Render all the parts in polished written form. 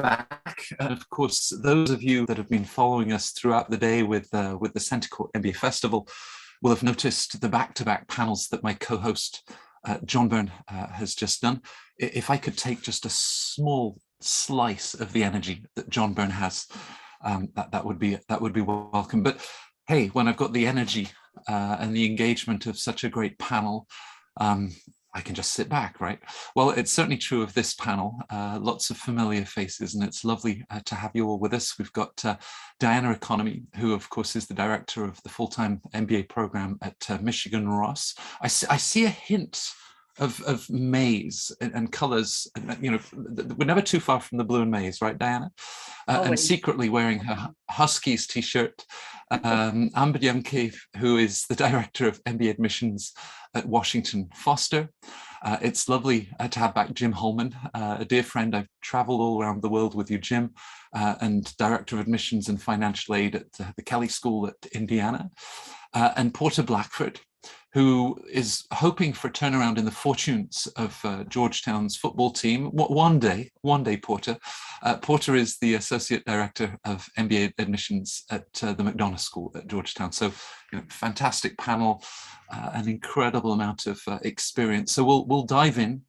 back. And of course, those of you that have been following us throughout the day with the Cohort MBA Festival will have noticed the back-to-back panels that my co-host John Byrne has just done. If I could take just a small slice of the energy that John Byrne has, that would be welcome. But hey, when I've got the energy and the engagement of such a great panel, I can just sit back, right? Well, it's certainly true of this panel. Lots of familiar faces, and it's lovely to have you all with us. We've got Diana Economy, who of course is the director of the full-time MBA program at Michigan Ross. I see a hint of maize and colors. You know, we're never too far from the blue and maize, right, Diana? And secretly wearing her Huskies t-shirt. Amber Yamke, who is the director of MBA Admissions at Washington Foster. It's lovely to have back Jim Holman, a dear friend. I've traveled all around the world with you, Jim, and director of admissions and financial aid at the Kelley School at Indiana. And Porter Blackford, who is hoping for a turnaround in the fortunes of Georgetown's football team. One day, Porter. Porter is the Associate Director of MBA Admissions at the McDonough School at Georgetown. So, you know, fantastic panel, an incredible amount of experience. So we'll dive in.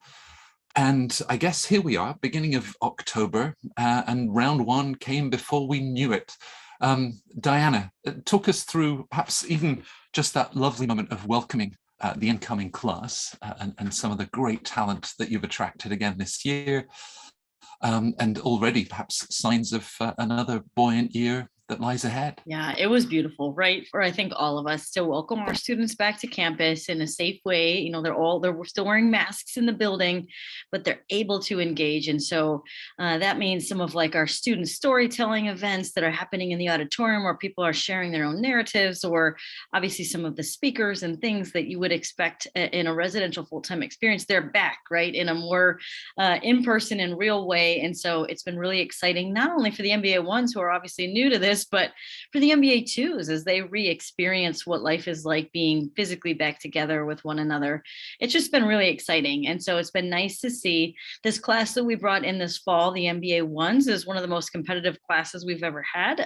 And I guess here we are, beginning of October, and round one came before we knew it. Diana, talk us through perhaps even just that lovely moment of welcoming the incoming class and some of the great talent that you've attracted again this year, and already perhaps signs of another buoyant year that lies ahead. Yeah, it was beautiful, right? For I think all of us to welcome our students back to campus in a safe way. You know, they're still wearing masks in the building, but they're able to engage. And so that means some of like our student storytelling events that are happening in the auditorium where people are sharing their own narratives, or obviously some of the speakers and things that you would expect in a residential full-time experience, they're back, right? In a more in-person and real way. And so it's been really exciting, not only for the MBA ones who are obviously new to this, but for the MBA twos, as they re-experience what life is like being physically back together with one another. It's just been really exciting. And so it's been nice to see this class that we brought in this fall, the MBA ones, is one of the most competitive classes we've ever had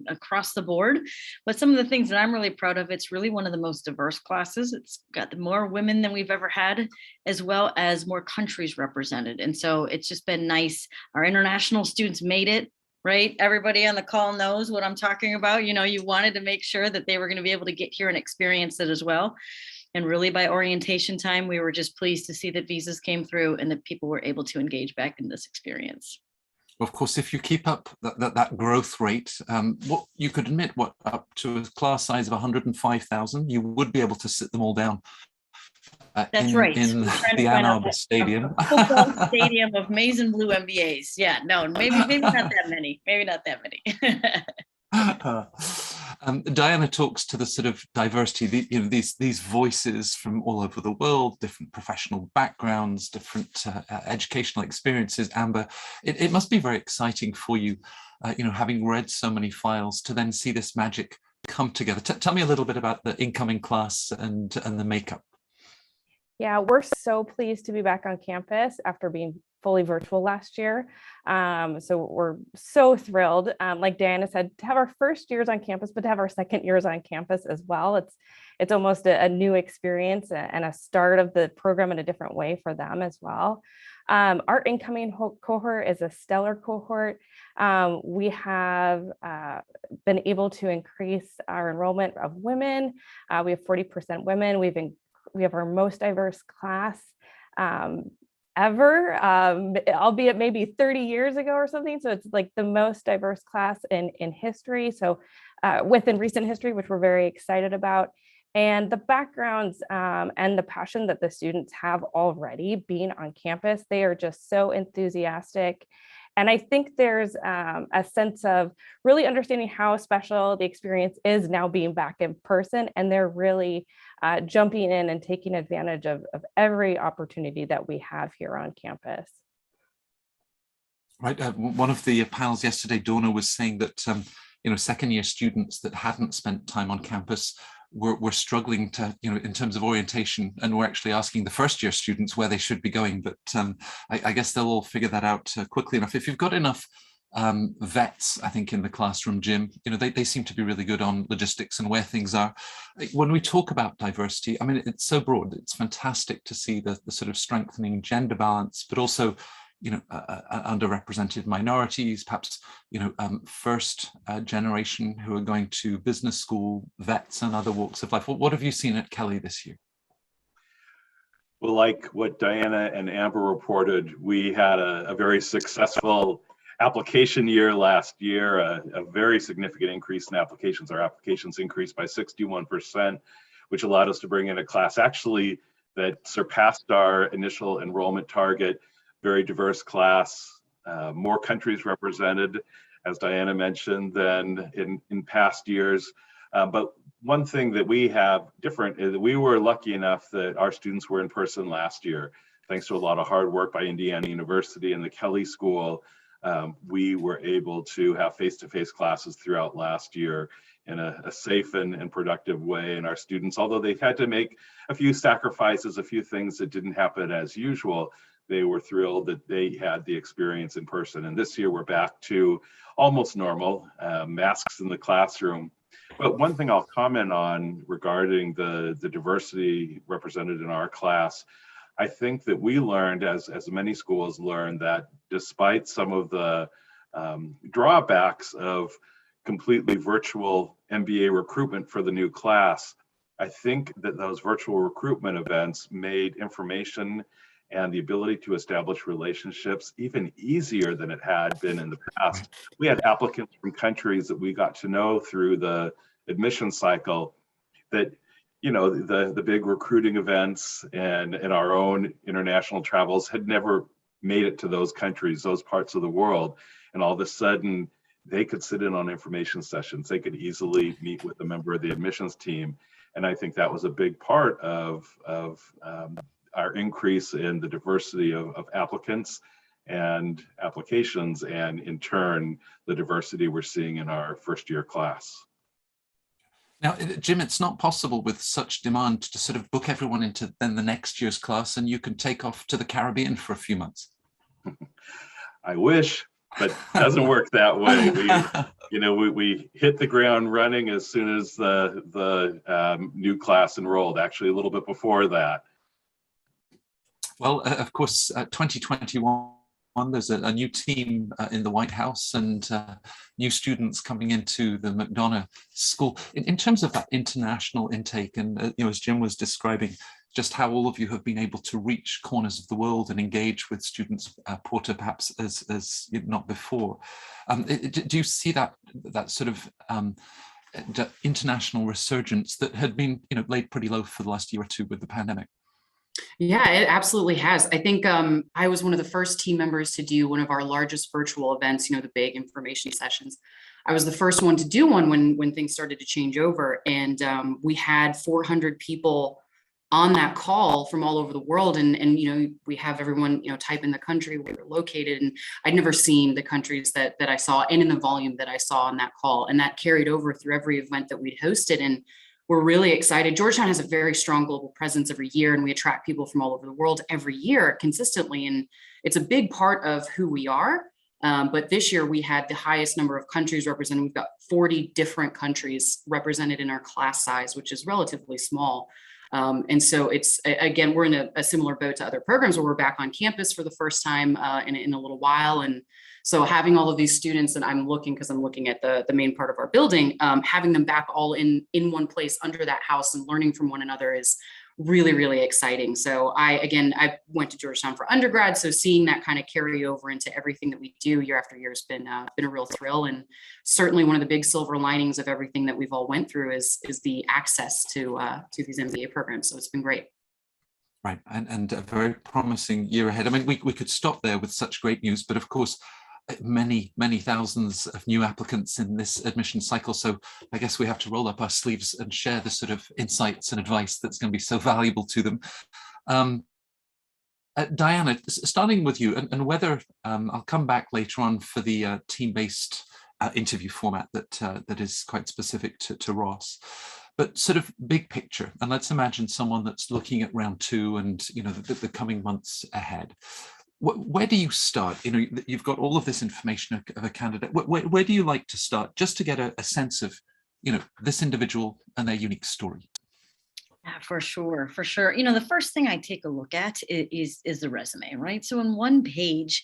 across the board. But some of the things that I'm really proud of, it's really one of the most diverse classes. It's got more women than we've ever had, as well as more countries represented. And so it's just been nice. Our international students made it. Right? Everybody on the call knows what I'm talking about. You know, you wanted to make sure that they were going to be able to get here and experience it as well. And really by orientation time, we were just pleased to see that visas came through and that people were able to engage back in this experience. Of course, if you keep up that growth rate, what you could admit, up to a class size of 105,000, you would be able to sit them all down. That's right. In the Ann Arbor Stadium. Football stadium of maize and blue MBAs. Yeah, no, maybe not that many. Maybe not that many. Diana talks to the sort of diversity, these voices from all over the world, different professional backgrounds, different educational experiences. Amber, it must be very exciting for you, having read so many files, to then see this magic come together. Tell me a little bit about the incoming class and the makeup. Yeah, we're so pleased to be back on campus after being fully virtual last year. So we're so thrilled, like Diana said, to have our first years on campus, but to have our second years on campus as well. It's almost a new experience and a start of the program in a different way for them as well. Our incoming cohort is a stellar cohort. We have been able to increase our enrollment of women. We have 40% women. We have our most diverse class ever, albeit maybe 30 years ago or something. So it's like the most diverse class in history. So within recent history, which we're very excited about. And the backgrounds and the passion that the students have already being on campus, they are just so enthusiastic. And I think there's a sense of really understanding how special the experience is now being back in person. And they're really jumping in and taking advantage of every opportunity that we have here on campus. Right. One of the panels yesterday, Donna was saying that, second year students that hadn't spent time on campus were struggling to, in terms of orientation, and we're actually asking the first year students where they should be going. But I guess they'll all figure that out quickly enough. If you've got enough vets, I think, in the classroom, Jim. They seem to be really good on logistics and where things are. When we talk about diversity, I mean, it's so broad. It's fantastic to see the sort of strengthening gender balance, but also, underrepresented minorities, perhaps, first generation who are going to business school, vets and other walks of life. What have you seen at Kelley this year? Well, like what Diana and Amber reported, we had a very successful application year last year, a very significant increase in applications. Our applications increased by 61%, which allowed us to bring in a class actually that surpassed our initial enrollment target. Very diverse class, more countries represented, as Diana mentioned, than in past years. But one thing that we have different is that we were lucky enough that our students were in person last year. Thanks to a lot of hard work by Indiana University and the Kelley School, we were able to have face-to-face classes throughout last year in a safe and productive way. And our students, although they had to make a few sacrifices, a few things that didn't happen as usual, they were thrilled that they had the experience in person. And this year we're back to almost normal, masks in the classroom. But one thing I'll comment on regarding the diversity represented in our class, I think that we learned, as many schools learned, that despite some of the drawbacks of completely virtual MBA recruitment for the new class, I think that those virtual recruitment events made information and the ability to establish relationships even easier than it had been in the past. We had applicants from countries that we got to know through the admission cycle that, the big recruiting events and our own international travels had never made it to those countries, those parts of the world. And all of a sudden, they could sit in on information sessions. They could easily meet with a member of the admissions team. And I think that was a big part of our increase in the diversity of applicants and applications, and in turn, the diversity we're seeing in our first year class. Now, Jim, it's not possible with such demand to sort of book everyone into then the next year's class and you can take off to the Caribbean for a few months. I wish, but it doesn't work that way. We hit the ground running as soon as the new class enrolled, actually a little bit before that. Well, of course, 2021, there's a new team in the White House and new students coming into the McDonough School. In terms of that international intake, and as Jim was describing, just how all of you have been able to reach corners of the world and engage with students, Porter, perhaps as not before. Do you see that sort of international resurgence that had been laid pretty low for the last year or two with the pandemic? Yeah, it absolutely has. I think I was one of the first team members to do one of our largest virtual events, the big information sessions. I was the first one to do one when things started to change over. And we had 400 people on that call from all over the world. And we have everyone, type in the country where they're located. And I'd never seen the countries that I saw and in the volume that I saw on that call. And that carried over through every event that we'd hosted. And we're really excited. Georgetown has a very strong global presence every year, and we attract people from all over the world every year consistently. And it's a big part of who we are. But this year we had the highest number of countries represented. We've got 40 different countries represented in our class size, which is relatively small. And so it's, again, we're in a similar boat to other programs where we're back on campus for the first time in a little while. And so having all of these students, and I'm looking at the main part of our building, having them back all in one place under that house and learning from one another is really, really exciting. So I went to Georgetown for undergrad. So seeing that kind of carry over into everything that we do year after year has been a real thrill. And certainly one of the big silver linings of everything that we've all went through is the access to these MBA programs. So it's been great. Right, and a very promising year ahead. I mean, we could stop there with such great news, but of course, many thousands of new applicants in this admission cycle. So I guess we have to roll up our sleeves and share the sort of insights and advice that's going to be so valuable to them. Diana, starting with you, and whether I'll come back later on for the team-based interview format that is quite specific to Ross. But sort of big picture, and let's imagine someone that's looking at round two and the coming months ahead. where do you start? You know, you've got all of this information of a candidate. Where do you like to start, just to get a sense of, you know, this individual and their unique story? Yeah, for sure, for sure. You know, the first thing I take a look at is the resume, right? So in one page,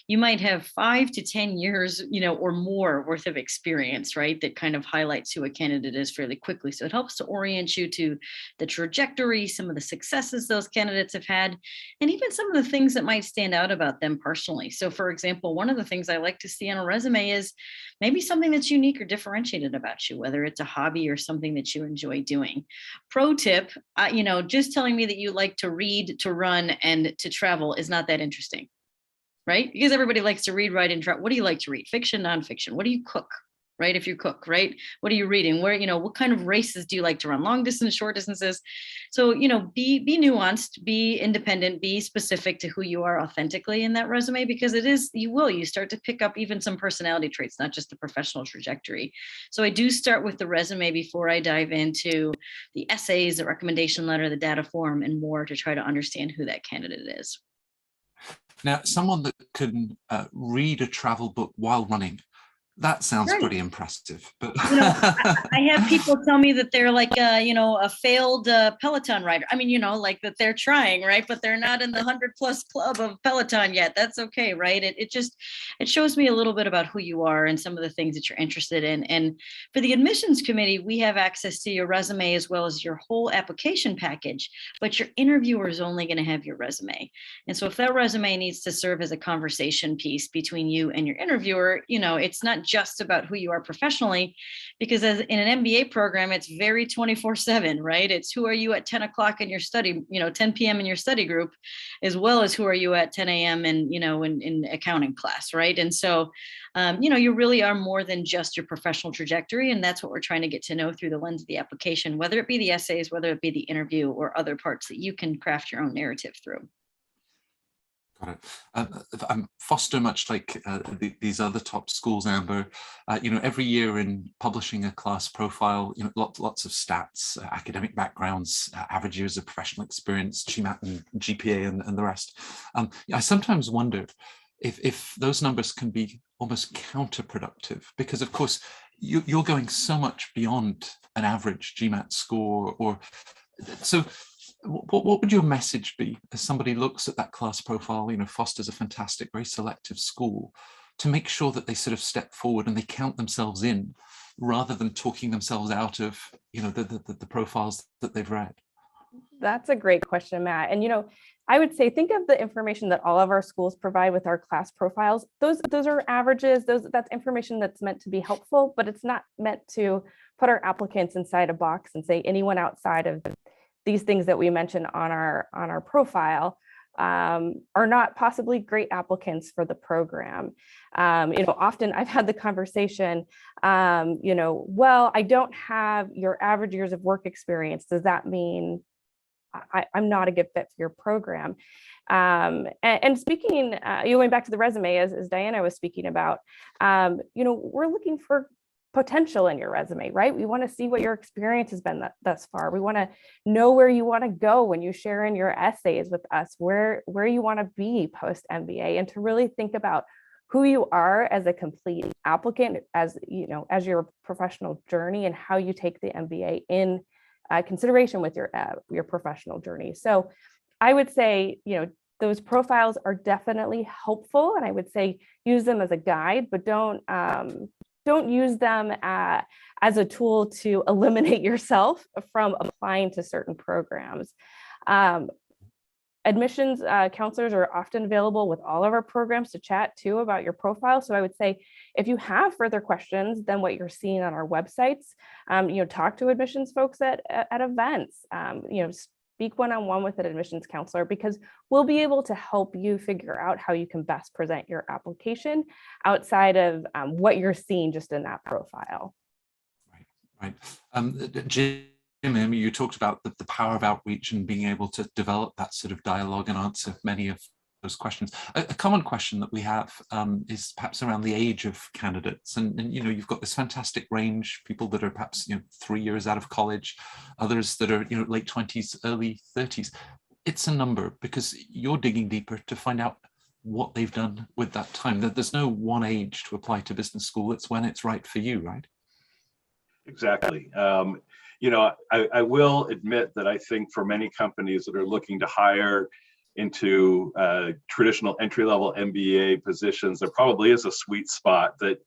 you might have 5 to 10 years, you know, or more worth of experience, right? That kind of highlights who a candidate is fairly quickly. So it helps to orient you to the trajectory, some of the successes those candidates have had, and even some of the things that might stand out about them personally. So for example, one of the things I like to see on a resume is maybe something that's unique or differentiated about you, whether it's a hobby or something that you enjoy doing. Pro tip, you know, just telling me that you like to read, to run, and to travel is not that interesting, right? Because everybody likes to read, write, and travel. What do you like to read? Fiction, nonfiction? What do you cook? Right? If you cook, right? What are you reading? Where, you know, what kind of races do you like to run? Long distance, short distances. So, you know, be nuanced, be independent, be specific to who you are authentically in that resume, because it is, you start to pick up even some personality traits, not just the professional trajectory. So I do start with the resume before I dive into the essays, the recommendation letter, the data form, and more, to try to understand who that candidate is. Now, someone that can read a travel book while running, that sounds Right. Pretty impressive. But you know, I have people tell me that they're like, you know, a failed Peloton rider. I mean, you know, like that they're trying, right? But they're not in the 100+ club of Peloton yet. That's okay, right? It shows me a little bit about who you are and some of the things that you're interested in. And for the admissions committee, we have access to your resume as well as your whole application package, but your interviewer is only going to have your resume. And so if that resume needs to serve as a conversation piece between you and your interviewer, you know, it's not just about who you are professionally, because as in an MBA program, it's very 24/7, right? It's who are you at 10 o'clock in your study, you know, 10 p.m. in your study group, as well as who are you at 10 a.m. and, you know, in accounting class, right? And so, you know, you really are more than just your professional trajectory. And that's what we're trying to get to know through the lens of the application, whether it be the essays, whether it be the interview, or other parts that you can craft your own narrative through. Got it. Foster, much like these other top schools, Amber, you know, every year in publishing a class profile, you know, lots of stats, academic backgrounds, average years of professional experience, GMAT and GPA, and the rest. I sometimes wonder if those numbers can be almost counterproductive, because of course you're going so much beyond an average GMAT score, or so. What would your message be as somebody looks at that class profile? You know, Foster's a fantastic, very selective school, to make sure that they sort of step forward and they count themselves in, rather than talking themselves out of, you know, the profiles that they've read. That's a great question, Matt. And, you know, I would say, think of the information that all of our schools provide with our class profiles. Those are averages. That's information that's meant to be helpful, but it's not meant to put our applicants inside a box and say anyone outside of these things that we mentioned on our profile are not possibly great applicants for the program. You know, often I've had the conversation, you know, well, I don't have your average years of work experience. Does that mean I'm not a good fit for your program? And speaking, going back to the resume, as Diana was speaking about, you know, we're looking for potential in your resume, right? We want to see what your experience has been thus far. We want to know where you want to go when you share in your essays with us, where you want to be post MBA, and to really think about who you are as a complete applicant, as you know, as your professional journey, and how you take the MBA in consideration with your professional journey. So I would say, you know, those profiles are definitely helpful, and I would say use them as a guide, but don't use them as a tool to eliminate yourself from applying to certain programs. Admissions counselors are often available with all of our programs to chat too about your profile. So I would say, if you have further questions than what you're seeing on our websites, you know, talk to admissions folks at events, you know, speak one-on-one with an admissions counselor, because we'll be able to help you figure out how you can best present your application outside of what you're seeing just in that profile. Right. Jim, you talked about the power of outreach and being able to develop that sort of dialogue and answer many of those questions. A common question that we have is perhaps around the age of candidates, and you know, you've got this fantastic range, people that are perhaps, you know, 3 years out of college, others that are, you know, late 20s, early 30s. It's a number, because you're digging deeper to find out what they've done with that time. That there's no one age to apply to business school. It's when it's right for you, right? Exactly. You know, I will admit that I think for many companies that are looking to hire into traditional entry-level MBA positions, there probably is a sweet spot that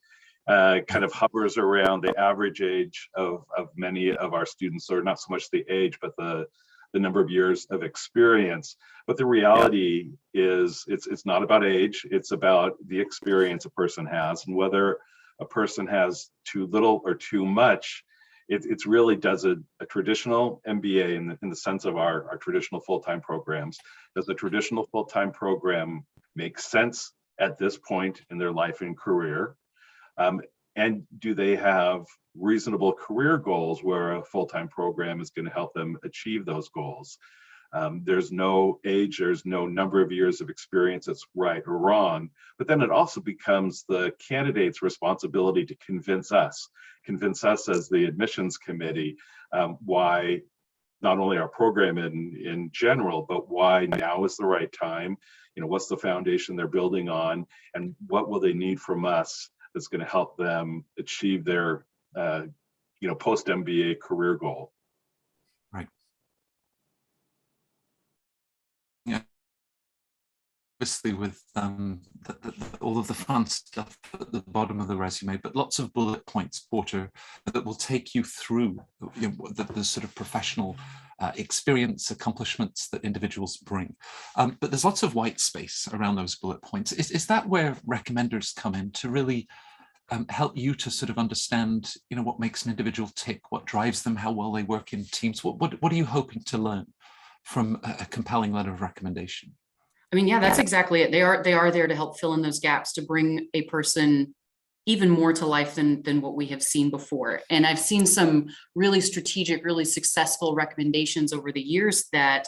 kind of hovers around the average age of many of our students, or not so much the age, but the number of years of experience. But the reality is it's not about age, it's about the experience a person has, and whether a person has too little or too much. It's really does a traditional MBA in the sense of our traditional full-time programs. Does the traditional full-time program make sense at this point in their life and career? And do they have reasonable career goals where a full-time program is going to help them achieve those goals? There's no age, there's no number of years of experience that's right or wrong, but then it also becomes the candidate's responsibility to convince us as the admissions committee why not only our program in general, but why now is the right time. You know, what's the foundation they're building on, and what will they need from us that's going to help them achieve their post-MBA career goal. Right. Yeah. Obviously with all of the fun stuff at the bottom of the resume, but lots of bullet points, Porter, that will take you through the sort of professional experience, accomplishments that individuals bring. But there's lots of white space around those bullet points. Is that where recommenders come in to really help you to sort of understand, what makes an individual tick, what drives them, how well they work in teams? What are you hoping to learn from a compelling letter of recommendation? I mean, yeah, that's exactly it. They are there to help fill in those gaps, to bring a person even more to life than what we have seen before. And I've seen some really strategic, really successful recommendations over the years that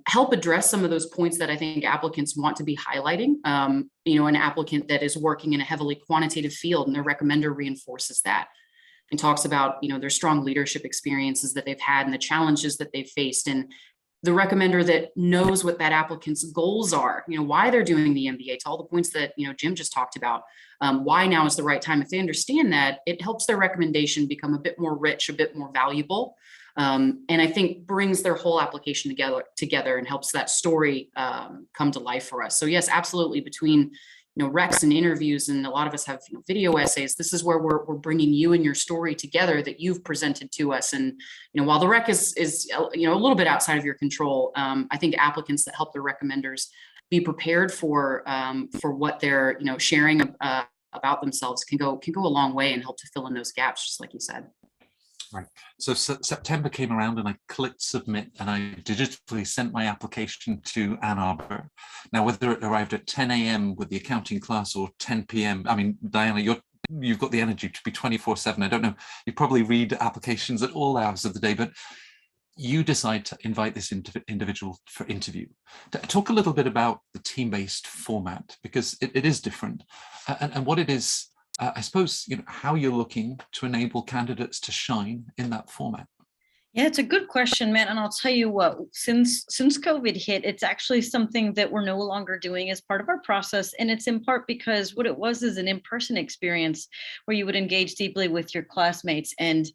help address some of those points that I think applicants want to be highlighting. An applicant that is working in a heavily quantitative field, and their recommender reinforces that and talks about, their strong leadership experiences that they've had and the challenges that they've faced. And the recommender that knows what that applicant's goals are, why they're doing the MBA, to all the points that, Jim just talked about, why now is the right time. If they understand that, it helps their recommendation become a bit more rich, a bit more valuable. And I think brings their whole application together and helps that story come to life for us. So yes, absolutely. Between recs and interviews, and a lot of us have video essays, this is where we're bringing you and your story together that you've presented to us. And while the rec is a little bit outside of your control, I think applicants that help their recommenders be prepared for what they're sharing about themselves can go a long way and help to fill in those gaps, just like you said. Right. So September came around and I clicked submit, and I digitally sent my application to Ann Arbor. Now, whether it arrived at 10 a.m. with the accounting class or 10 p.m., I mean, Diana, you've got the energy to be 24/7. I don't know, you probably read applications at all hours of the day, but you decide to invite this individual for interview. Talk a little bit about the team-based format, because it is different, and what it is. I suppose, how you're looking to enable candidates to shine in that format. Yeah, it's a good question, Matt. And I'll tell you what, since COVID hit, it's actually something that we're no longer doing as part of our process. And it's in part because what it was is an in-person experience where you would engage deeply with your classmates. And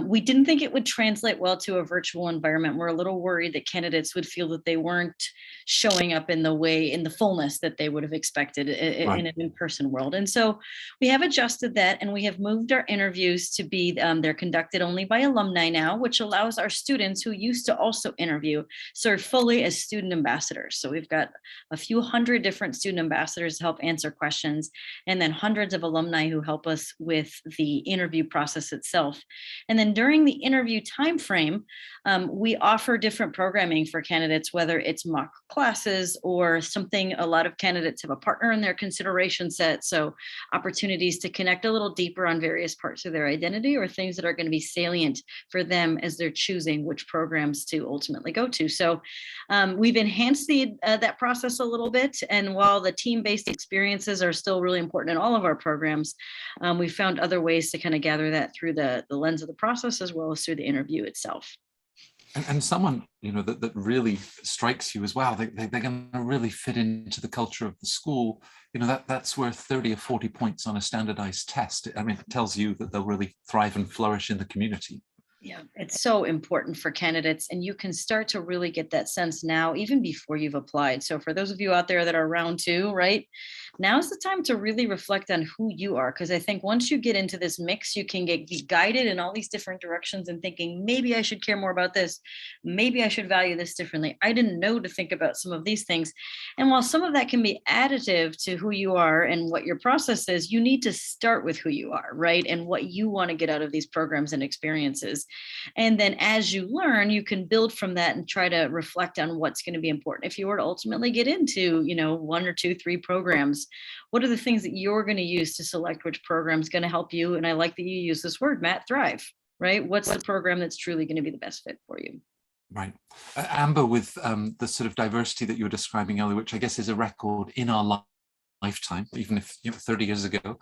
we didn't think it would translate well to a virtual environment. We're a little worried that candidates would feel that they weren't showing up in the fullness that they would have expected in an in-person world. And so we have adjusted that, and we have moved our interviews to be, they're conducted only by alumni now, which allows our students who used to also interview serve fully as student ambassadors. So we've got a few hundred different student ambassadors to help answer questions, and then hundreds of alumni who help us with the interview process itself. And then during the interview timeframe, we offer different programming for candidates, whether it's mock classes or something. A lot of candidates have a partner in their consideration set, so opportunities to connect a little deeper on various parts of their identity or things that are going to be salient for them as they're choosing which programs to ultimately go to. So we've enhanced that process a little bit. And while the team-based experiences are still really important in all of our programs, we found other ways to kind of gather that through the lens of the process as well as through the interview itself. And someone, that really strikes you as, wow, they're going to really fit into the culture of the school, that's worth 30 or 40 points on a standardized test. I mean, it tells you that they'll really thrive and flourish in the community. Yeah, it's so important for candidates, and you can start to really get that sense now, even before you've applied. So for those of you out there that are round two, right, now's the time to really reflect on who you are. Because I think once you get into this mix, you can be guided in all these different directions and thinking, maybe I should care more about this. Maybe I should value this differently. I didn't know to think about some of these things. And while some of that can be additive to who you are and what your process is, you need to start with who you are, right? And what you want to get out of these programs and experiences. And then as you learn, you can build from that and try to reflect on what's going to be important. If you were to ultimately get into, 1 or 2, 3 programs, what are the things that you're going to use to select which program is going to help you? And I like that you use this word, Matt, thrive, right? What's the program that's truly going to be the best fit for you? Right. Amber, with the sort of diversity that you were describing earlier, which I guess is a record in our lifetime, even if 30 years ago,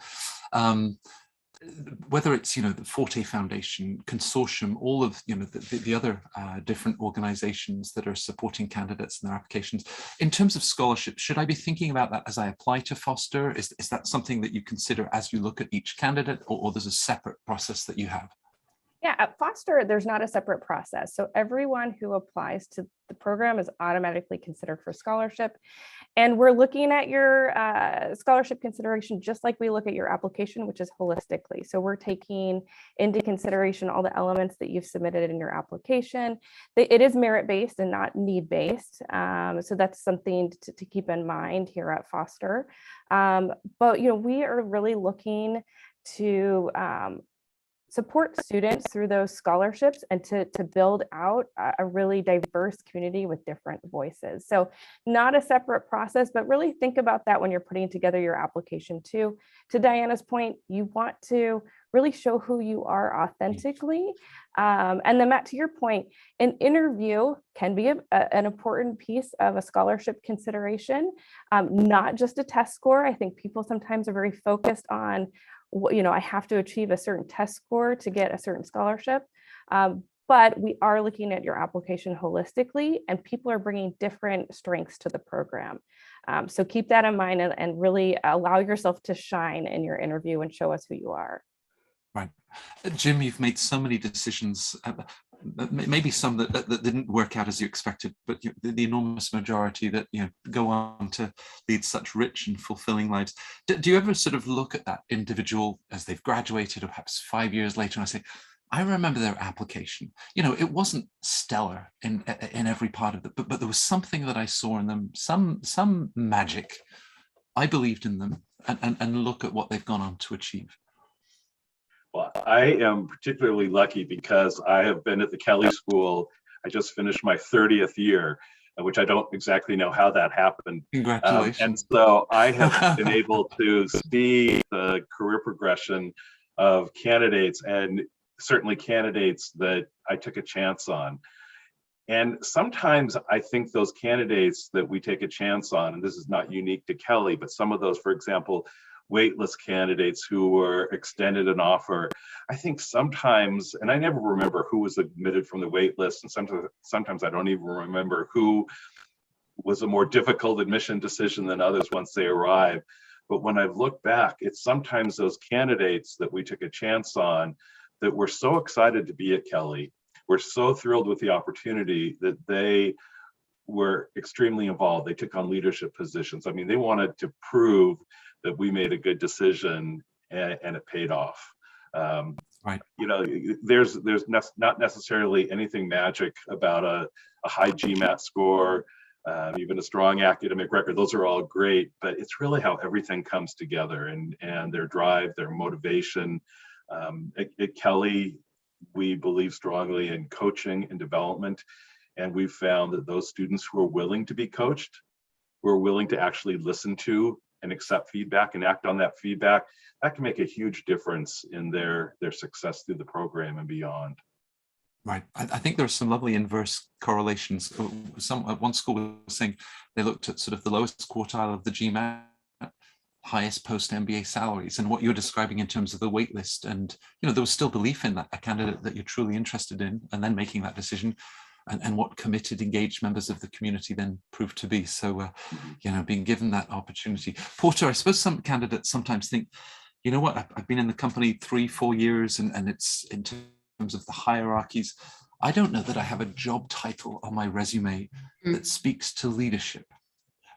whether it's the Forte Foundation, Consortium, all of the other different organizations that are supporting candidates in their applications, in terms of scholarship, should I be thinking about that as I apply to Foster? Is that something that you consider as you look at each candidate, or there's a separate process that you have? Yeah, at Foster, there's not a separate process. So everyone who applies to the program is automatically considered for scholarship. And we're looking at your scholarship consideration just like we look at your application, which is holistically. So we're taking into consideration all the elements that you've submitted in your application. It is merit-based and not need-based. So that's something to keep in mind here at Foster. But we are really looking to support students through those scholarships and to build out a really diverse community with different voices. So not a separate process, but really think about that when you're putting together your application too. To Diana's point, you want to really show who you are authentically. And then Matt, to your point, an interview can be an important piece of a scholarship consideration, not just a test score. I think people sometimes are very focused on I have to achieve a certain test score to get a certain scholarship. But we are looking at your application holistically, and people are bringing different strengths to the program. So keep that in mind and really allow yourself to shine in your interview and show us who you are. Right. Jim, you've made so many decisions, maybe some that didn't work out as you expected, but the enormous majority that go on to lead such rich and fulfilling lives. Do you ever sort of look at that individual as they've graduated, or perhaps 5 years later, and I say, I remember their application. It wasn't stellar in every part of it, but there was something that I saw in them, some magic. I believed in them, and look at what they've gone on to achieve. Well, I am particularly lucky because I have been at the Kelley School. I just finished my 30th year, which I don't exactly know how that happened. Congratulations. And so I have been able to see the career progression of candidates, and certainly candidates that I took a chance on. And sometimes I think those candidates that we take a chance on, and this is not unique to Kelley, but some of those, for example, waitlist candidates who were extended an offer, I think sometimes, and I never remember who was admitted from the waitlist, and sometimes I don't even remember who was a more difficult admission decision than others once they arrive. But when I've looked back, it's sometimes those candidates that we took a chance on that were so excited to be at Kelley, were so thrilled with the opportunity that they were extremely involved. They took on leadership positions. I mean, they wanted to prove that we made a good decision, and it paid off. Right. There's not necessarily anything magic about a high GMAT score, even a strong academic record. Those are all great, but it's really how everything comes together, and their drive, their motivation. At Kelley, we believe strongly in coaching and development, and we've found that those students who are willing to be coached, who are willing to actually listen to and accept feedback and act on that feedback, that can make a huge difference in their success through the program and beyond. Right. I think there are some lovely inverse correlations. One school was saying they looked at sort of the lowest quartile of the GMAT, highest post-MBA salaries, and what you're describing in terms of the wait list. And there was still belief in that, a candidate that you're truly interested in, and then making that decision. and what committed, engaged members of the community then proved to be. So, being given that opportunity. Porter, I suppose some candidates sometimes think, you know what, I've been in the company 3-4 years, and it's in terms of the hierarchies, I don't know that I have a job title on my resume that speaks to leadership.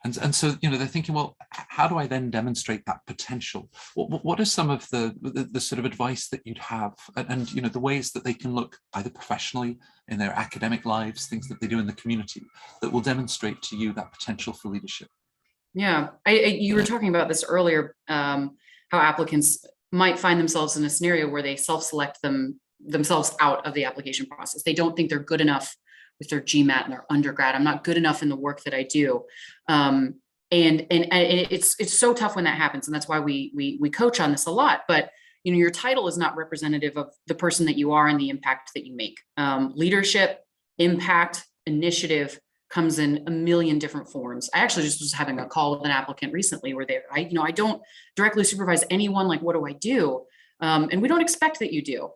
And so, they're thinking, well, how do I then demonstrate that potential? What are some of the sort of advice that you'd have, and the ways that they can look either professionally in their academic lives, things that they do in the community, that will demonstrate to you that potential for leadership? Yeah, you were talking about this earlier, how applicants might find themselves in a scenario where they self-select themselves out of the application process. They don't think they're good enough with their GMAT and their undergrad. I'm not good enough in the work that I do. And it's so tough when that happens. And that's why we coach on this a lot. But your title is not representative of the person that you are and the impact that you make. Leadership, impact, initiative comes in a million different forms. I actually just was having a call with an applicant recently where I don't directly supervise anyone. Like, what do I do? And we don't expect that you do.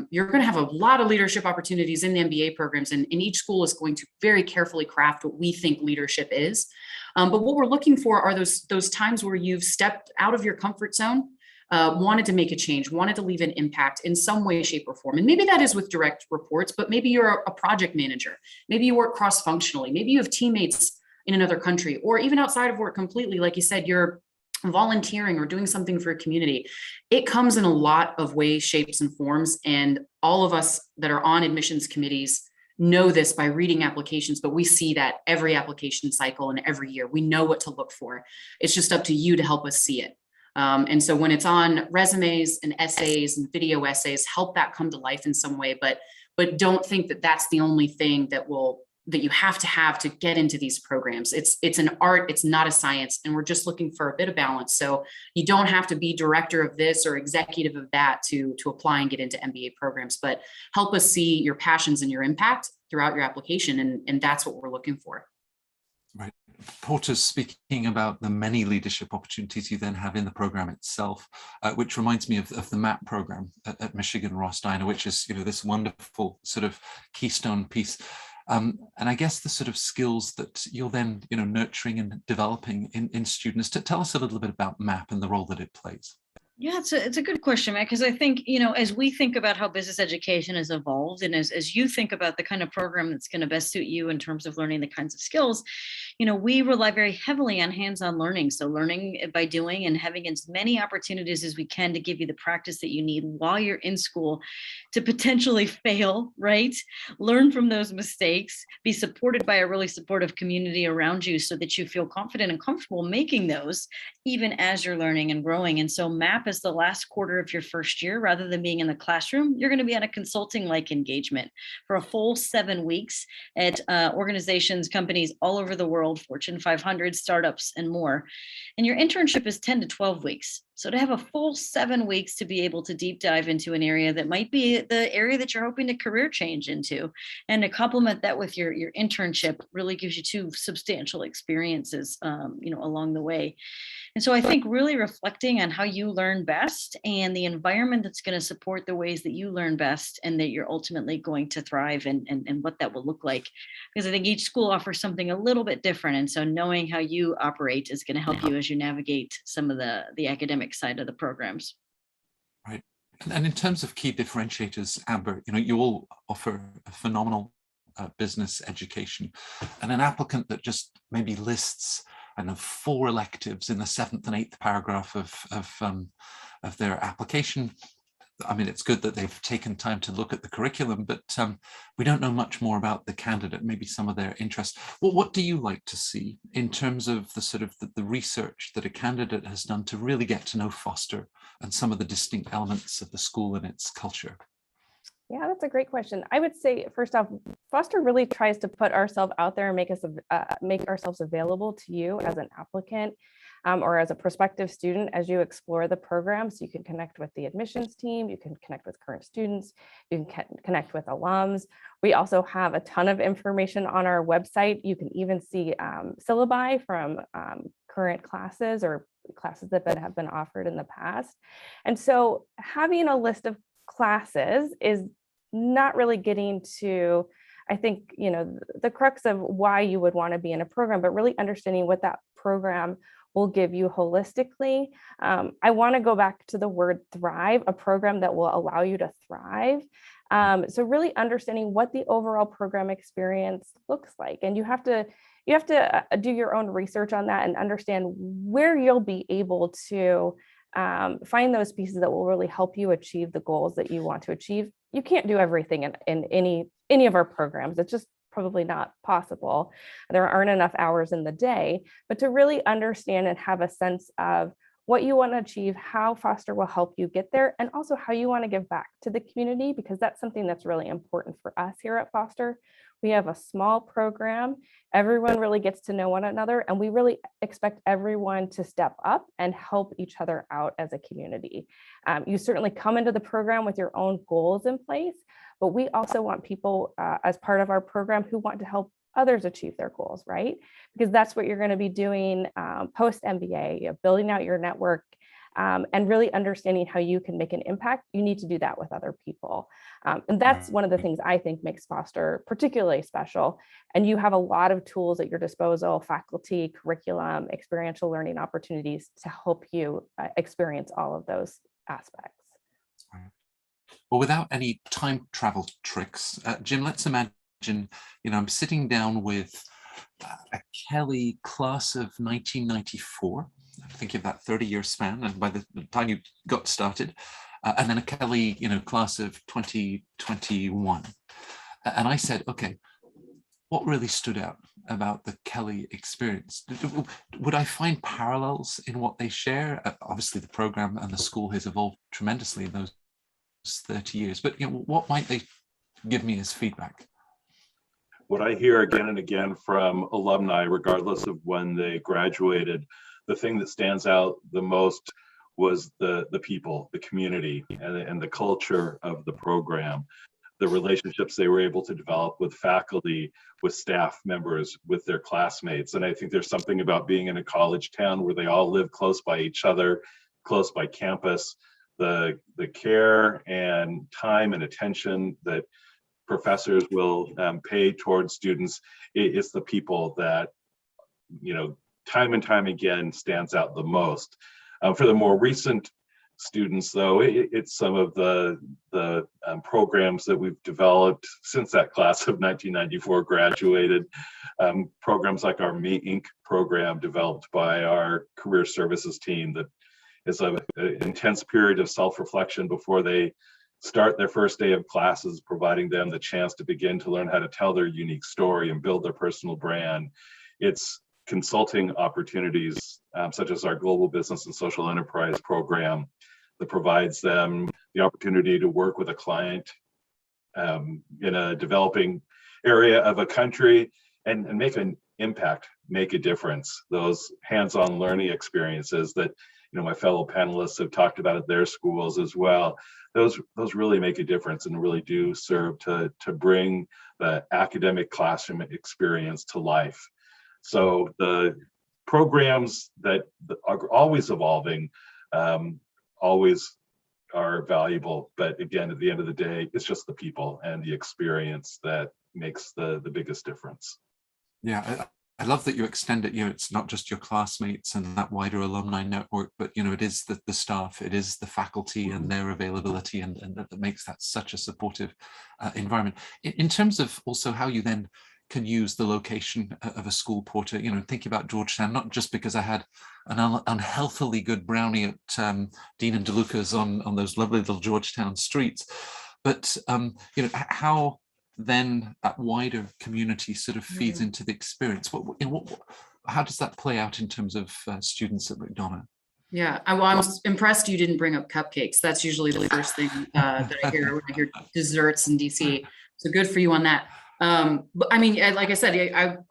You're going to have a lot of leadership opportunities in the MBA programs, and each school is going to very carefully craft what we think leadership is. But what we're looking for are those times where you've stepped out of your comfort zone, wanted to make a change, wanted to leave an impact in some way, shape, or form. And maybe that is with direct reports, but maybe you're a project manager. Maybe you work cross-functionally. Maybe you have teammates in another country, or even outside of work completely. Like you said, you're volunteering or doing something for a community. It comes in a lot of ways, shapes, and forms. And all of us that are on admissions committees know this by reading applications, but we see that every application cycle and every year. We know what to look for. It's just up to you to help us see it. And so when it's on resumes and essays and video essays, help that come to life in some way, but don't think that that's the only thing that you have to get into these programs. It's an art, it's not a science, and we're just looking for a bit of balance. So you don't have to be director of this or executive of that to apply and get into MBA programs, but help us see your passions and your impact throughout your application. And that's what we're looking for. Right. Porter's speaking about the many leadership opportunities you then have in the program itself, which reminds me of the MAP program at Michigan Ross Steiner, which is this wonderful sort of keystone piece. And I guess the sort of skills that you're then nurturing and developing in students. To tell us a little bit about MAP and the role that it plays. Yeah, it's a good question, Matt, because I think, as we think about how business education has evolved, and as you think about the kind of program that's going to best suit you in terms of learning the kinds of skills, we rely very heavily on hands-on learning. So learning by doing and having as many opportunities as we can to give you the practice that you need while you're in school to potentially fail, right? Learn from those mistakes, be supported by a really supportive community around you so that you feel confident and comfortable making those even as you're learning and growing. And so MAP is the last quarter of your first year. Rather than being in the classroom, you're going to be on a consulting-like engagement for a full 7 weeks at organizations, companies all over the world, Fortune 500, startups, and more. And your internship is 10 to 12 weeks. So to have a full 7 weeks to be able to deep dive into an area that might be the area that you're hoping to career change into, and to complement that with your internship really gives you 2 substantial experiences, along the way. And so I think really reflecting on how you learn best and the environment that's going to support the ways that you learn best and that you're ultimately going to thrive and what that will look like. Because I think each school offers something a little bit different. And so knowing how you operate is going to help you as you navigate some of the academic side of the programs. Right. And in terms of key differentiators, Amber, you all offer a phenomenal business education, and an applicant that just maybe lists 4 electives in the 7th and 8th paragraph of their application. I mean, it's good that they've taken time to look at the curriculum, but we don't know much more about the candidate, maybe some of their interests. Well, what do you like to see in terms of the sort of the research that a candidate has done to really get to know Foster and some of the distinct elements of the school and its culture? Yeah, that's a great question. I would say, first off, Foster really tries to put ourselves out there and make ourselves available to you as an applicant or as a prospective student as you explore the program. So you can connect with the admissions team, you can connect with current students, you can connect with alums. We also have a ton of information on our website. You can even see syllabi from current classes or classes that have been offered in the past. And so having a list of classes is not really getting to I think, the crux of why you would want to be in a program, but really understanding what that program will give you holistically. I want to go back to the word thrive, a program that will allow you to thrive. So really understanding what the overall program experience looks like. And you have to do your own research on that and understand where you'll be able to find those pieces that will really help you achieve the goals that you want to achieve. You can't do everything in any of our programs. It's just probably not possible. There aren't enough hours in the day, but to really understand and have a sense of what you want to achieve, how Foster will help you get there, and also how you want to give back to the community, because that's something that's really important for us here at Foster. We have a small program. Everyone really gets to know one another, and we really expect everyone to step up and help each other out as a community. You certainly come into the program with your own goals in place, but we also want people as part of our program who want to help others achieve their goals, right? Because that's what you're going to be doing post MBA, building out your network, and really understanding how you can make an impact. You need to do that with other people. And that's one of the things I think makes Foster particularly special. And you have a lot of tools at your disposal, faculty, curriculum, experiential learning opportunities to help you experience all of those aspects. Well, without any time travel tricks, Jim, let's imagine, I'm sitting down with a Kelley class of 1994. I'm thinking of that 30-year span, and by the time you got started, and then a Kelley, class of 2021. And I said, okay, what really stood out about the Kelley experience? Would I find parallels in what they share? Obviously, the program and the school has evolved tremendously in those 30 years, but what might they give me as feedback? What I hear again and again from alumni, regardless of when they graduated, the thing that stands out the most was the people, the community, and the culture of the program, the relationships they were able to develop with faculty, with staff members, with their classmates. And I think there's something about being in a college town where they all live close by each other, close by campus, the care and time and attention that professors will pay towards students. It's the people that, time and time again stands out the most. For the more recent students, though, it's some of the programs that we've developed since that class of 1994 graduated. Programs like our Me Inc. program, developed by our career services team, that is an intense period of self-reflection before they start their first day of classes, providing them the chance to begin to learn how to tell their unique story and build their personal brand. It's consulting opportunities, such as our Global Business and Social Enterprise program, that provides them the opportunity to work with a client in a developing area of a country and make an impact, make a difference. Those hands-on learning experiences that my fellow panelists have talked about at their schools as well. Those really make a difference and really do serve to bring the academic classroom experience to life. So the programs that are always evolving, always are valuable. But again, at the end of the day, it's just the people and the experience that makes the biggest difference. Yeah, I love that you extend it. It's not just your classmates and that wider alumni network, but it is the staff, it is the faculty and their availability, and that makes that such a supportive environment. In terms of also how you then can use the location of a school porter, thinking about Georgetown, not just because I had an unhealthily good brownie at Dean and DeLuca's on those lovely little Georgetown streets, but how then that wider community sort of feeds into the experience. How does that play out in terms of students at McDonough? Yeah, I'm impressed you didn't bring up cupcakes. That's usually the first thing that I hear when I hear desserts in DC. So good for you on that. But I mean, like I said,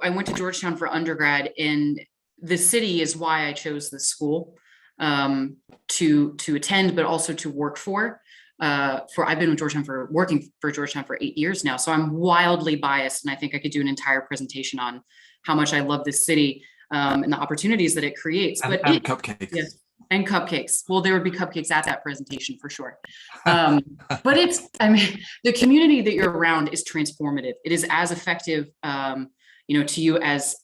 I went to Georgetown for undergrad, and the city is why I chose the school to attend, but also to work for. I've been with Georgetown working for Georgetown for 8 years now. So I'm wildly biased, and I think I could do an entire presentation on how much I love this city and the opportunities that it creates. And cupcakes. Yes. And cupcakes. Well, there would be cupcakes at that presentation for sure. But I mean, the community that you're around is transformative. It is as effective, to you as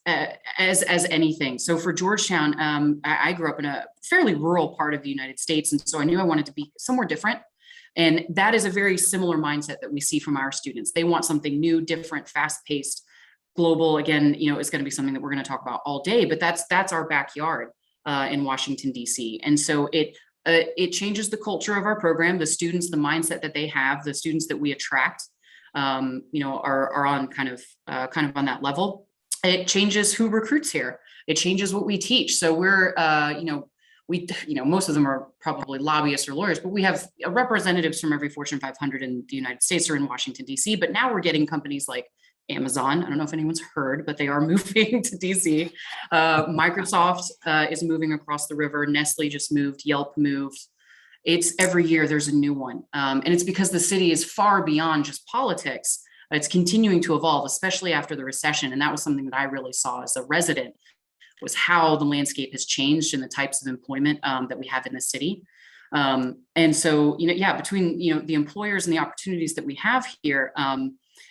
anything. So for Georgetown, I grew up in a fairly rural part of the United States. And so I knew I wanted to be somewhere different. And that is a very similar mindset that we see from our students. They want something new, different, fast-paced, global. Again, is going to be something that we're going to talk about all day, but that's our backyard. In Washington, D.C. And so it changes the culture of our program, the students, the mindset that they have, the students that we attract, are on kind of on that level. It changes who recruits here. It changes what we teach. So we're, most of them are probably lobbyists or lawyers, but we have representatives from every Fortune 500 in the United States or in Washington, D.C. But now we're getting companies like Amazon. I don't know if anyone's heard, but they are moving to DC. Microsoft is moving across the river. Nestle just moved. Yelp moved. It's every year there's a new one. And it's because the city is far beyond just politics. It's continuing to evolve, especially after the recession. And that was something that I really saw as a resident, was how the landscape has changed and the types of employment that we have in the city. And so, between, the employers and the opportunities that we have here,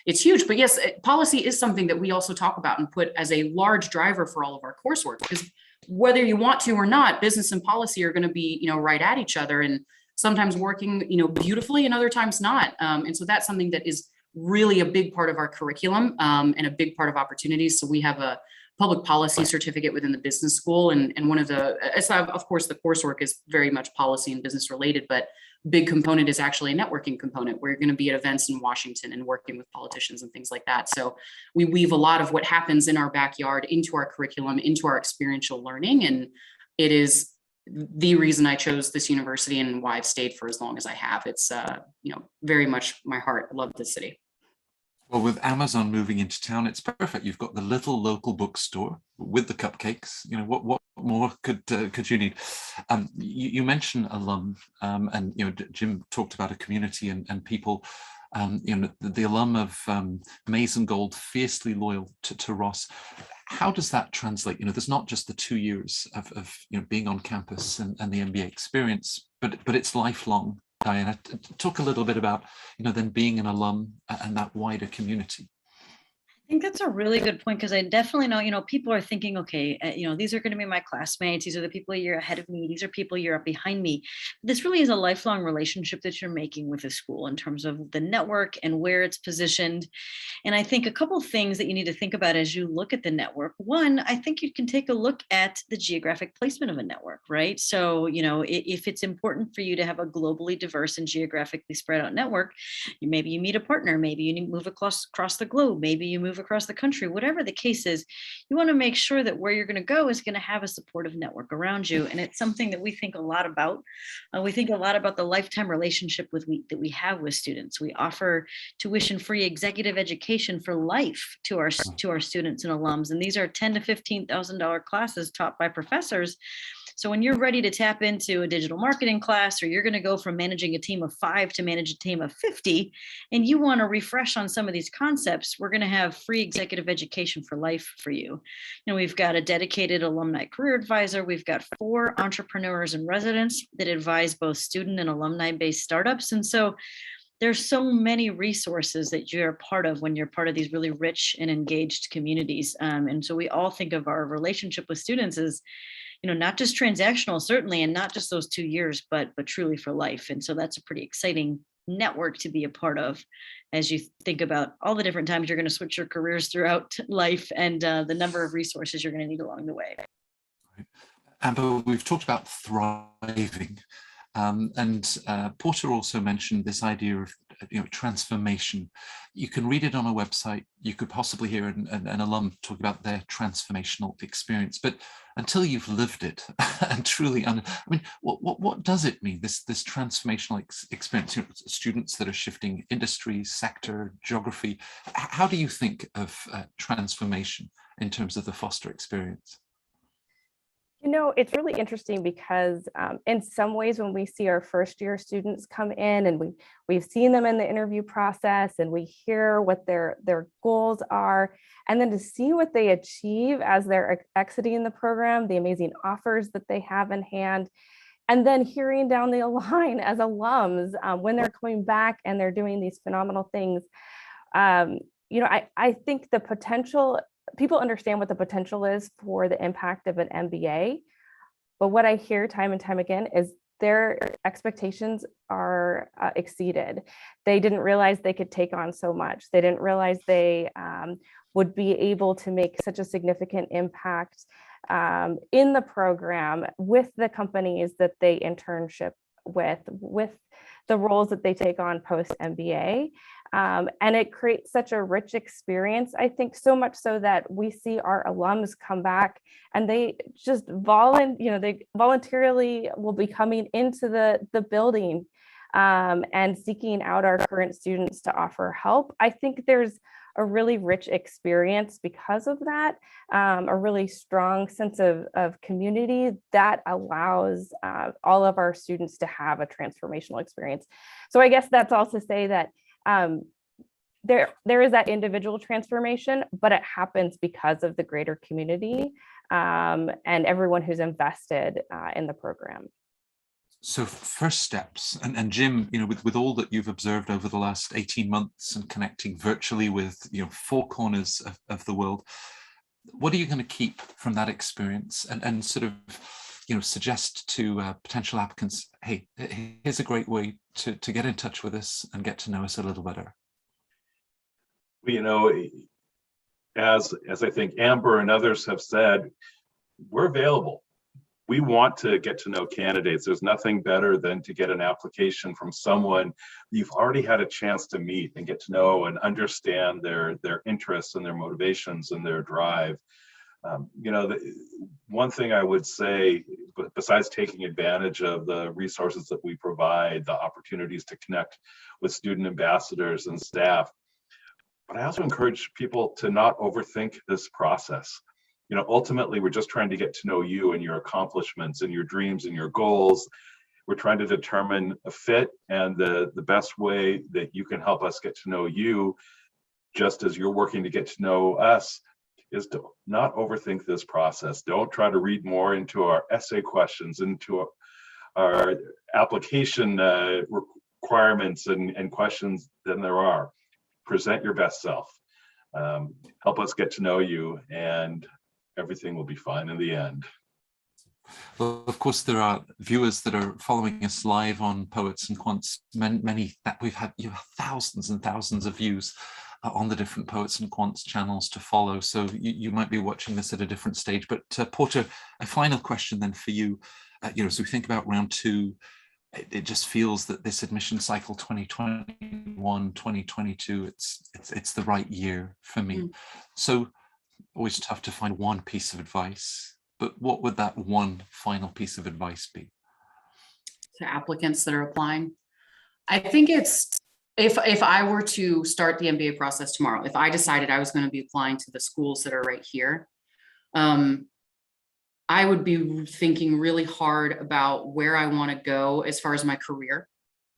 it's huge. But yes, policy is something that we also talk about and put as a large driver for all of our coursework, because whether you want to or not, business and policy are going to be, right at each other, and sometimes working, beautifully, and other times not. And so that's something that is really a big part of our curriculum, and a big part of opportunities. So we have a public policy certificate within the business school. And one of of course, the coursework is very much policy and business related, but big component is actually a networking component where you're going to be at events in Washington and working with politicians and things like that. So we weave a lot of what happens in our backyard into our curriculum, into our experiential learning. And it is the reason I chose this university and why I've stayed for as long as I have. It's, very much my heart. I love this city. Well, with Amazon moving into town, it's perfect. You've got the little local bookstore with the cupcakes. What more could you need? You mentioned alum, and Jim talked about a community and people. The alum of Maize and Gold, fiercely loyal to Ross. How does that translate? There's not just the 2 years of being on campus and the MBA experience, but it's lifelong. Diana, talk a little bit about, then being an alum and that wider community. I think that's a really good point, because I definitely know, people are thinking, okay, these are going to be my classmates. These are the people a year ahead of me. These are people a year up behind me. This really is a lifelong relationship that you're making with the school in terms of the network and where it's positioned. And I think a couple of things that you need to think about as you look at the network. One, I think you can take a look at the geographic placement of a network, right? So, if it's important for you to have a globally diverse and geographically spread out network, maybe you meet a partner, maybe you move across the globe, maybe you move across the country, whatever the case is, you want to make sure that where you're going to go is going to have a supportive network around you. And it's something that we think a lot about. We think a lot about the lifetime relationship that we have with students. We offer tuition-free executive education for life to our students and alums. And these are $10,000 to $15,000 classes taught by professors. So when you're ready to tap into a digital marketing class, or you're going to go from managing a team of 5 to manage a team of 50, and you want to refresh on some of these concepts, we're going to have free executive education for life for you. We've got a dedicated alumni career advisor. We've got 4 entrepreneurs in residence that advise both student and alumni-based startups. And so there's so many resources that you're part of when you're part of these really rich and engaged communities. And so we all think of our relationship with students as, not just transactional, certainly, and not just those 2 years, but truly for life. And so that's a pretty exciting network to be a part of as you think about all the different times you're going to switch your careers throughout life, and the number of resources you're going to need along the way. Right. Amber, we've talked about thriving. And Porter also mentioned this idea of transformation. You can read it on a website. You could possibly hear an alum talk about their transformational experience, but until you've lived it and truly, what does it mean? This transformational experience. Students that are shifting industry, sector, geography. How do you think of transformation in terms of the Foster experience? You know, it's really interesting because in some ways, when we see our first year students come in and we've seen them in the interview process and we hear what their goals are, and then to see what they achieve as they're exiting the program, the amazing offers that they have in hand, and then hearing down the line as alums when they're coming back and they're doing these phenomenal things. You know, I think the potential, people understand what the potential is for the impact of an MBA, but what I hear time and time again is their expectations are exceeded. They didn't realize they could take on so much. They didn't realize they would be able to make such a significant impact in the program with the companies that they internship with the roles that they take on post MBA. And it creates such a rich experience, I think, so much so that we see our alums come back and they just they voluntarily will be coming into the building and seeking out our current students to offer help. I think there's a really rich experience because of that, a really strong sense of community that allows all of our students to have a transformational experience. So I guess that's also to say that there is that individual transformation, but it happens because of the greater community and everyone who's invested in the program. So first steps, and Jim, you know, with all that you've observed over the last 18 months and connecting virtually with, you know, four corners of the world, what are you going to keep from that experience and sort of, you know, suggest to potential applicants, hey, here's a great way to get in touch with us and get to know us a little better? You know, as I think Amber and others have said, we're available. We want to get to know candidates. There's nothing better than to get an application from someone you've already had a chance to meet and get to know and understand their interests and their motivations and their drive. You know, one thing I would say, besides taking advantage of the resources that we provide, the opportunities to connect with student ambassadors and staff, but I also encourage people to not overthink this process. You know, ultimately, we're just trying to get to know you and your accomplishments and your dreams and your goals. We're trying to determine a fit, and the best way that you can help us get to know you, just as you're working to get to know us, is to not overthink this process. Don't try to read more into our essay questions, into our application requirements and questions than there are. Present your best self. Help us get to know you, and everything will be fine in the end. Well, of course, there are viewers that are following us live on Poets and Quants. Many that we've had, you have thousands and thousands of views on the different Poets and Quants channels to follow. So you might be watching this at a different stage. But Porter, a final question then for you. You know, as we think about round two, it just feels that this admission cycle 2021, 2022, it's the right year for me. So always tough to find one piece of advice, but what would that one final piece of advice be? To applicants that are applying, I think it's, if I were to start the MBA process tomorrow, if I decided I was going to be applying to the schools that are right here, I would be thinking really hard about where I want to go as far as my career.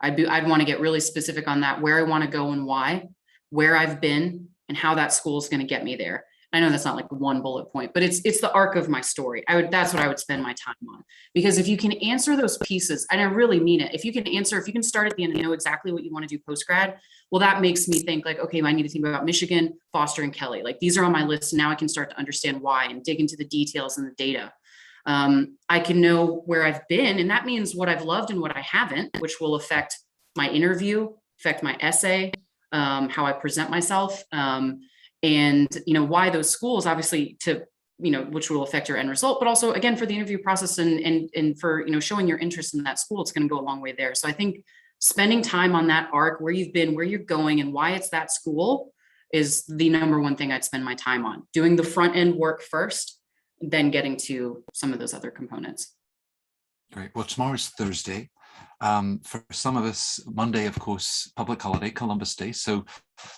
I'd want to get really specific on that, where I want to go and why, where I've been, and how that school is going to get me there. I know that's not like one bullet point, but it's the arc of my story. That's what I would spend my time on, because if you can answer those pieces, and I really mean it, if you can start at the end and know exactly what you want to do post-grad, well, that makes me think like, okay, I need to think about Michigan, Foster, and Kelley. Like these are on my list. And now I can start to understand why and dig into the details and the data. I can know where I've been, and that means what I've loved and what I haven't, which will affect my interview, affect my essay, how I present myself. And, you know, why those schools, obviously, to, you know, which will affect your end result, but also again, for the interview process and for, you know, showing your interest in that school, it's going to go a long way there. So I think spending time on that arc, where you've been, where you're going, and why it's that school is the number one thing I'd spend my time on. Doing the front end work first, then getting to some of those other components. Great. Well, tomorrow's Thursday. For some of us, Monday, of course, public holiday, Columbus Day. So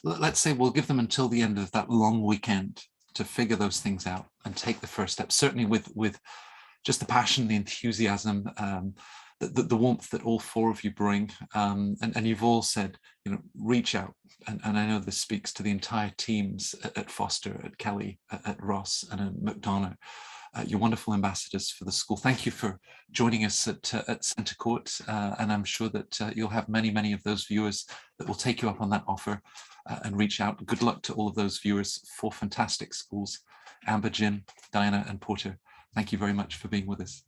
let's say we'll give them until the end of that long weekend to figure those things out and take the first step. Certainly with just the passion, the enthusiasm, the warmth that all four of you bring. And you've all said, reach out. And I know this speaks to the entire teams at Foster, at Kelley, at Ross, and at McDonough. You're wonderful ambassadors for the school. Thank you for joining us at Centre Court. And I'm sure that you'll have many, many of those viewers that will take you up on that offer and reach out. Good luck to all of those viewers. Four fantastic schools. Amber, Jim, Diana, and Porter, thank you very much for being with us.